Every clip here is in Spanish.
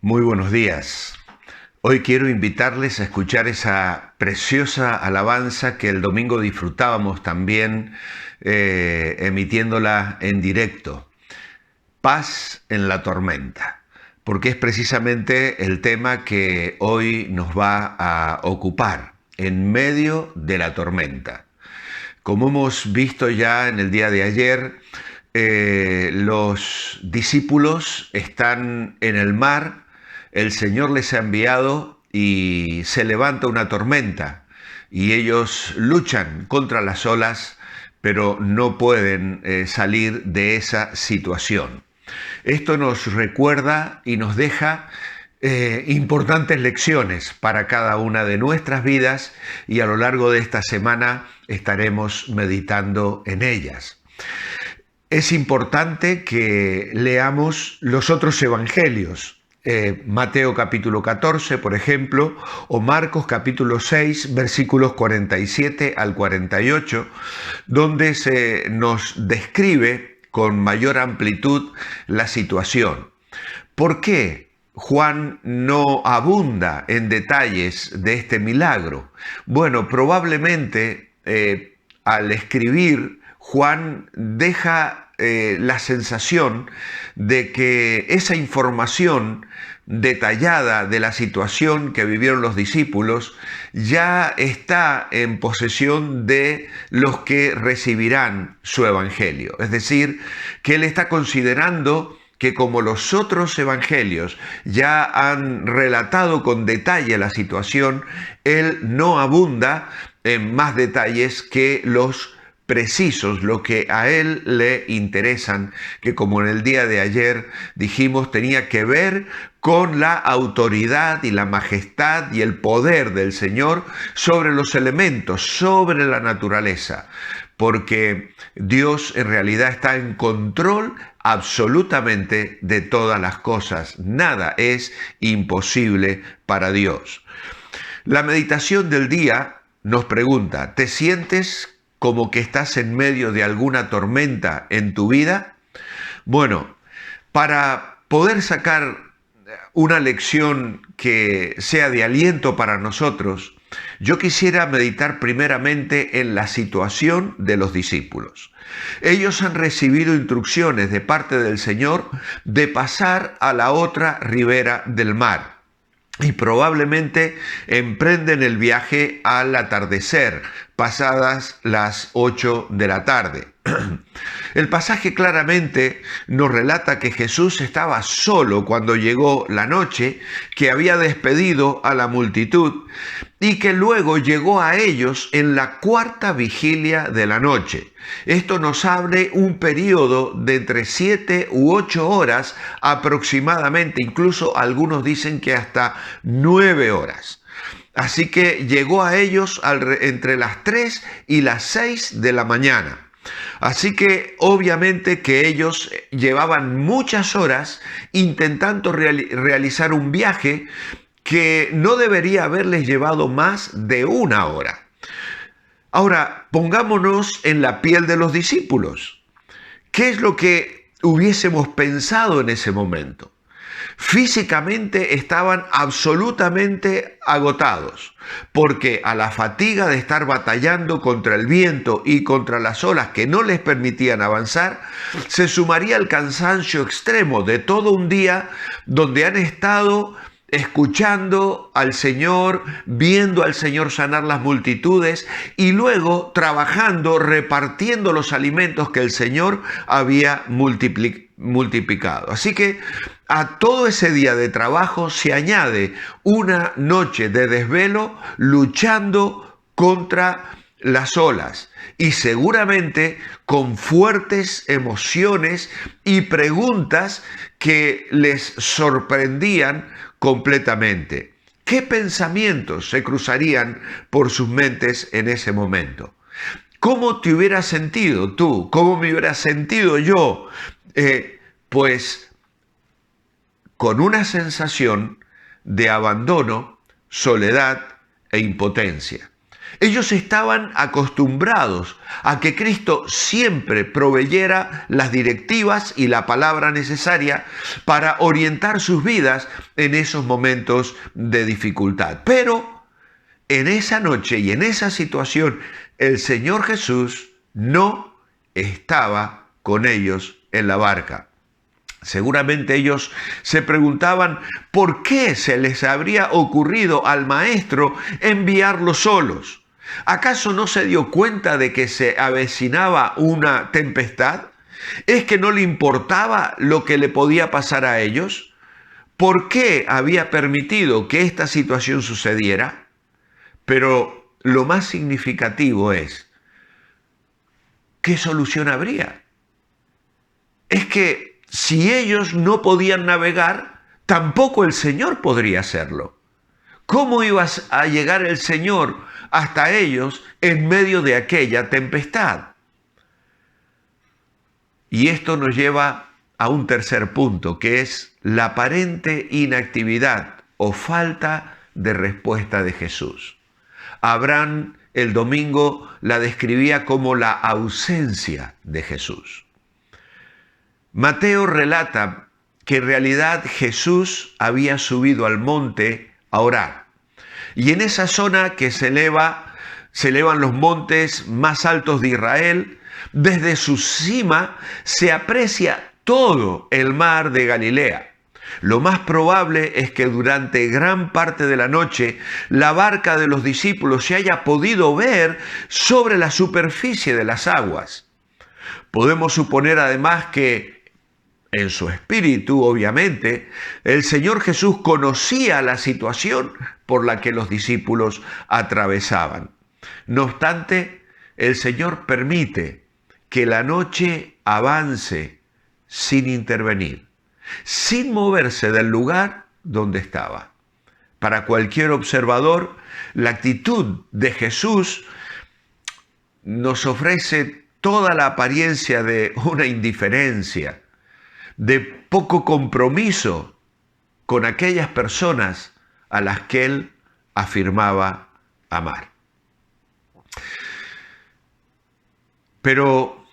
Muy buenos días. Hoy quiero invitarles a escuchar esa preciosa alabanza que el domingo disfrutábamos también emitiéndola en directo. Paz en la tormenta, porque es precisamente el tema que hoy nos va a ocupar en medio de la tormenta. Como hemos visto ya en el día de ayer, los discípulos están en el mar, el Señor les ha enviado y se levanta una tormenta y ellos luchan contra las olas, pero no pueden salir de esa situación. Esto nos recuerda y nos deja importantes lecciones para cada una de nuestras vidas y a lo largo de esta semana estaremos meditando en ellas. Es importante que leamos los otros evangelios, Mateo capítulo 14, por ejemplo, o Marcos capítulo 6, versículos 47 al 48, donde se nos describe con mayor amplitud la situación. ¿Por qué Juan no abunda en detalles de este milagro? Bueno, probablemente al escribir, Juan deja la sensación de que esa información detallada de la situación que vivieron los discípulos ya está en posesión de los que recibirán su evangelio. Es decir, que él está considerando que como los otros evangelios ya han relatado con detalle la situación, él no abunda en más detalles que los precisos, lo que a él le interesan, que como en el día de ayer dijimos, tenía que ver con la autoridad y la majestad y el poder del Señor sobre los elementos, sobre la naturaleza, porque Dios en realidad está en control absolutamente de todas las cosas. Nada es imposible para Dios. La meditación del día nos pregunta, ¿te sientes como que estás en medio de alguna tormenta en tu vida? Bueno, para poder sacar una lección que sea de aliento para nosotros, yo quisiera meditar primeramente en la situación de los discípulos. Ellos han recibido instrucciones de parte del Señor de pasar a la otra ribera del mar. Y probablemente emprenden el viaje al atardecer, pasadas las 8 de la tarde. El pasaje claramente nos relata que Jesús estaba solo cuando llegó la noche, que había despedido a la multitud y que luego llegó a ellos en la cuarta vigilia de la noche. Esto nos abre un periodo de entre 7 u 8 horas aproximadamente, incluso algunos dicen que hasta 9 horas. Así que llegó a ellos entre las 3 y las 6 de la mañana. Así que obviamente que ellos llevaban muchas horas intentando realizar un viaje que no debería haberles llevado más de una hora. Ahora, pongámonos en la piel de los discípulos. ¿Qué es lo que hubiésemos pensado en ese momento? Físicamente estaban absolutamente agotados, porque a la fatiga de estar batallando contra el viento y contra las olas que no les permitían avanzar, se sumaría el cansancio extremo de todo un día donde han estado escuchando al Señor, viendo al Señor sanar las multitudes y luego trabajando, repartiendo los alimentos que el Señor había multiplicado. Así que a todo ese día de trabajo se añade una noche de desvelo luchando contra las olas y seguramente con fuertes emociones y preguntas que les sorprendían completamente. ¿Qué pensamientos se cruzarían por sus mentes en ese momento? ¿Cómo te hubieras sentido tú? ¿Cómo me hubiera sentido yo? Pues con una sensación de abandono, soledad e impotencia. Ellos estaban acostumbrados a que Cristo siempre proveyera las directivas y la palabra necesaria para orientar sus vidas en esos momentos de dificultad. Pero en esa noche y en esa situación, el Señor Jesús no estaba con ellos en la barca. Seguramente ellos se preguntaban por qué se les habría ocurrido al maestro enviarlos solos. ¿Acaso no se dio cuenta de que se avecinaba una tempestad? ¿Es que no le importaba lo que le podía pasar a ellos? ¿Por qué había permitido que esta situación sucediera? Pero lo más significativo es, ¿qué solución habría? Es que si ellos no podían navegar, tampoco el Señor podría hacerlo. ¿Cómo iba a llegar el Señor hasta ellos en medio de aquella tempestad? Y esto nos lleva a un tercer punto, que es la aparente inactividad o falta de respuesta de Jesús. Abraham el domingo la describía como la ausencia de Jesús. Mateo relata que en realidad Jesús había subido al monte a orar. Y en esa zona que se elevan los montes más altos de Israel, desde su cima se aprecia todo el mar de Galilea. Lo más probable es que durante gran parte de la noche la barca de los discípulos se haya podido ver sobre la superficie de las aguas. Podemos suponer además que en su espíritu, obviamente, el Señor Jesús conocía la situación por la que los discípulos atravesaban. No obstante, el Señor permite que la noche avance sin intervenir, sin moverse del lugar donde estaba. Para cualquier observador, la actitud de Jesús nos ofrece toda la apariencia de una indiferencia, de poco compromiso con aquellas personas a las que él afirmaba amar. Pero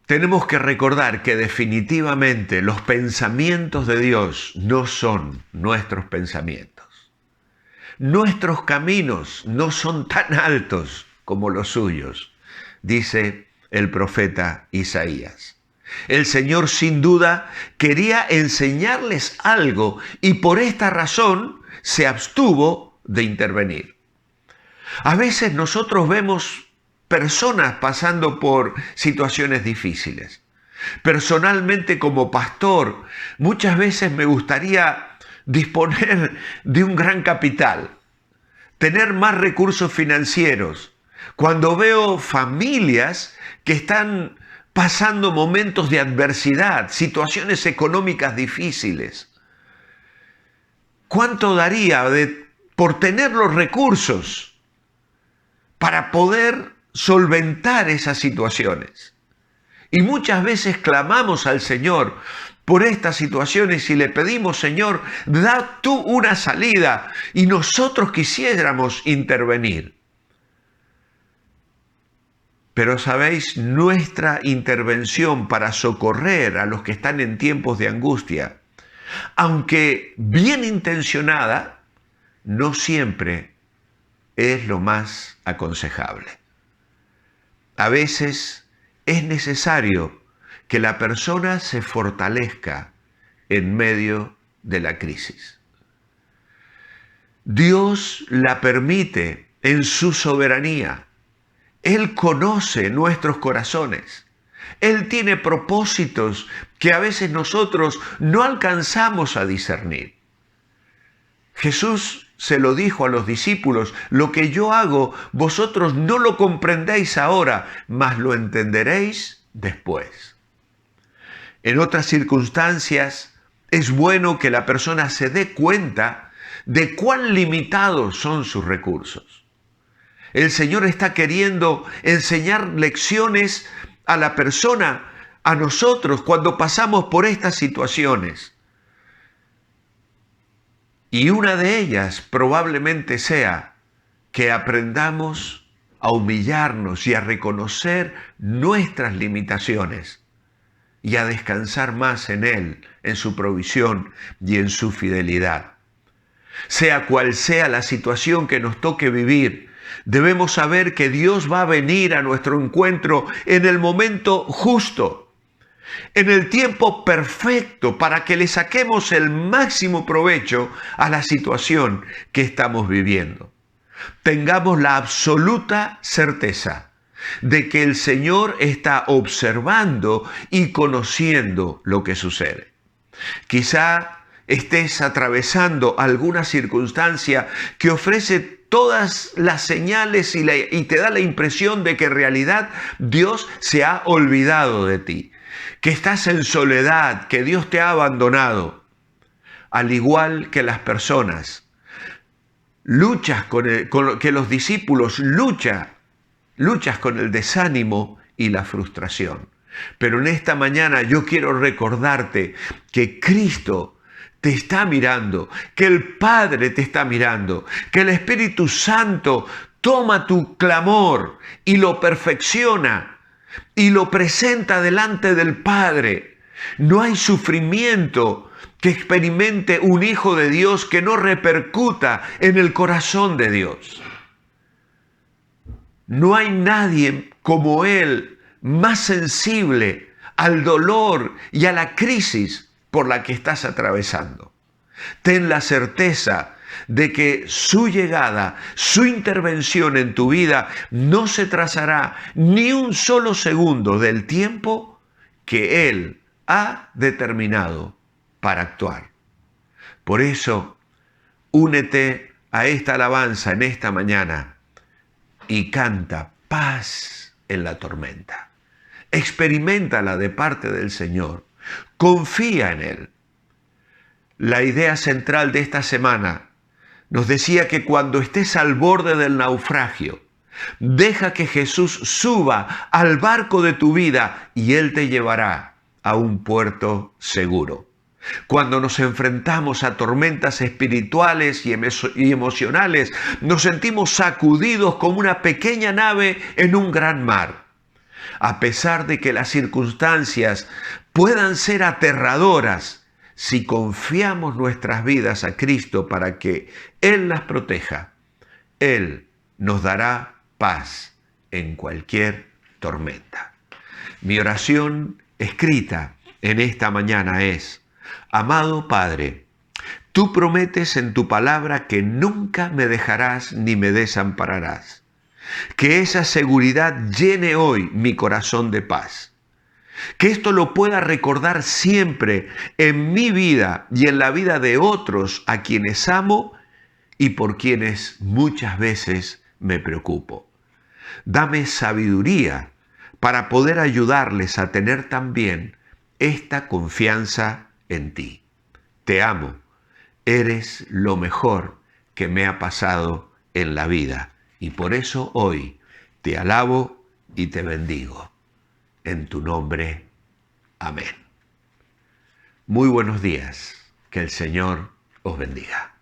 tenemos que recordar que definitivamente los pensamientos de Dios no son nuestros pensamientos. Nuestros caminos no son tan altos como los suyos, dice el profeta Isaías. El Señor sin duda quería enseñarles algo y por esta razón se abstuvo de intervenir. A veces nosotros vemos personas pasando por situaciones difíciles. Personalmente, como pastor, muchas veces me gustaría disponer de un gran capital, tener más recursos financieros. Cuando veo familias que están pasando momentos de adversidad, situaciones económicas difíciles, ¿cuánto daría por tener los recursos para poder solventar esas situaciones? Y muchas veces clamamos al Señor por estas situaciones y le pedimos, Señor, da tú una salida, y nosotros quisiéramos intervenir. Pero sabéis, nuestra intervención para socorrer a los que están en tiempos de angustia, aunque bien intencionada, no siempre es lo más aconsejable. A veces es necesario que la persona se fortalezca en medio de la crisis. Dios la permite en su soberanía. Él conoce nuestros corazones. Él tiene propósitos que a veces nosotros no alcanzamos a discernir. Jesús se lo dijo a los discípulos: lo que yo hago, vosotros no lo comprendéis ahora, mas lo entenderéis después. En otras circunstancias, es bueno que la persona se dé cuenta de cuán limitados son sus recursos. El Señor está queriendo enseñar lecciones a la persona, a nosotros, cuando pasamos por estas situaciones. Y una de ellas probablemente sea que aprendamos a humillarnos y a reconocer nuestras limitaciones y a descansar más en Él, en su provisión y en su fidelidad. Sea cual sea la situación que nos toque vivir, debemos saber que Dios va a venir a nuestro encuentro en el momento justo, en el tiempo perfecto, para que le saquemos el máximo provecho a la situación que estamos viviendo. Tengamos la absoluta certeza de que el Señor está observando y conociendo lo que sucede. Quizá estés atravesando alguna circunstancia que ofrece todas las señales y te da la impresión de que en realidad Dios se ha olvidado de ti, que estás en soledad, que Dios te ha abandonado. Al igual que las personas, luchas que los discípulos luchas con el desánimo y la frustración. Pero en esta mañana yo quiero recordarte que Cristo te está mirando, que el Padre te está mirando, que el Espíritu Santo toma tu clamor y lo perfecciona y lo presenta delante del Padre. No hay sufrimiento que experimente un hijo de Dios que no repercuta en el corazón de Dios. No hay nadie como Él más sensible al dolor y a la crisis por la que estás atravesando. Ten la certeza de que su llegada, su intervención en tu vida no se trazará ni un solo segundo del tiempo que Él ha determinado para actuar. Por eso, únete a esta alabanza en esta mañana y canta paz en la tormenta. Experiméntala de parte del Señor. Confía en Él. La idea central de esta semana nos decía que cuando estés al borde del naufragio, deja que Jesús suba al barco de tu vida y Él te llevará a un puerto seguro. Cuando nos enfrentamos a tormentas espirituales y emocionales, nos sentimos sacudidos como una pequeña nave en un gran mar. A pesar de que las circunstancias puedan ser aterradoras, si confiamos nuestras vidas a Cristo para que Él las proteja, Él nos dará paz en cualquier tormenta. Mi oración escrita en esta mañana es: amado Padre, tú prometes en tu palabra que nunca me dejarás ni me desampararás. Que esa seguridad llene hoy mi corazón de paz. Que esto lo pueda recordar siempre en mi vida y en la vida de otros a quienes amo y por quienes muchas veces me preocupo. Dame sabiduría para poder ayudarles a tener también esta confianza en ti. Te amo. Eres lo mejor que me ha pasado en la vida. Y por eso hoy te alabo y te bendigo. En tu nombre, amén. Muy buenos días. Que el Señor os bendiga.